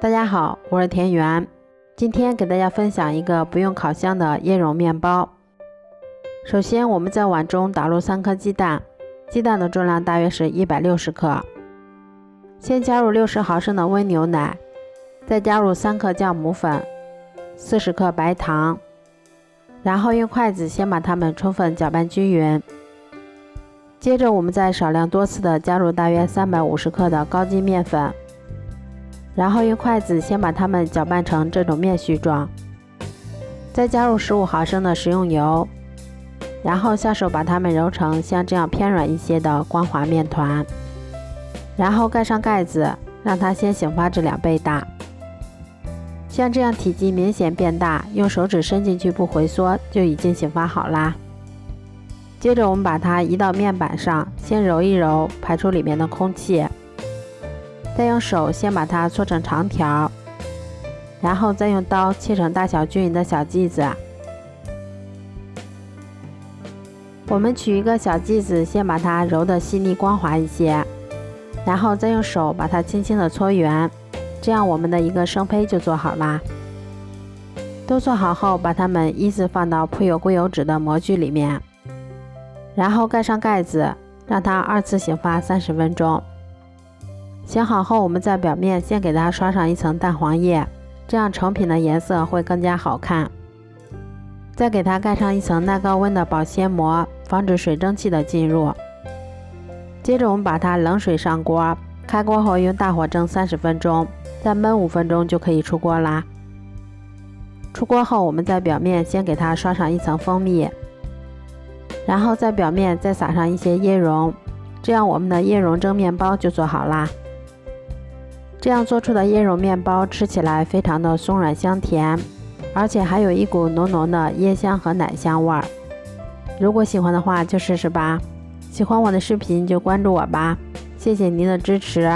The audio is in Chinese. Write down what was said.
大家好，我是田园。今天给大家分享一个不用烤箱的椰蓉面包。首先我们在碗中打入3颗鸡蛋，鸡蛋的重量大约是160克。先加入60毫升的温牛奶，再加入3克酵母粉、40克白糖，然后用筷子先把它们充分搅拌均匀。接着我们再少量多次的加入大约350克的高筋面粉，然后用筷子先把它们搅拌成这种面絮状，再加入15毫升的食用油，然后下手把它们揉成像这样偏软一些的光滑面团，然后盖上盖子，让它先醒发至2倍大。像这样体积明显变大，用手指伸进去不回缩，就已经醒发好啦。接着我们把它移到面板上，先揉一揉，排出里面的空气，再用手先把它搓成长条，然后再用刀切成大小均匀的小剂子。我们取一个小剂子，先把它揉得细腻光滑一些，然后再用手把它轻轻地搓圆，这样我们的一个生胚就做好啦。都做好后，把它们依次放到铺有硅油纸的模具里面，然后盖上盖子，让它2次醒发30分钟。醒好后，我们在表面先给它刷上一层蛋黄液，这样成品的颜色会更加好看。再给它盖上一层耐高温的保鲜膜，防止水蒸气的进入。接着我们把它冷水上锅，开锅后用大火蒸30分钟，再焖5分钟就可以出锅啦。出锅后，我们在表面先给它刷上一层蜂蜜，然后在表面再撒上一些椰蓉，这样我们的椰蓉蒸面包就做好啦。这样做出的椰蓉面包吃起来非常的松软香甜，而且还有一股浓浓的椰香和奶香味儿。如果喜欢的话就试试吧，喜欢我的视频就关注我吧，谢谢您的支持。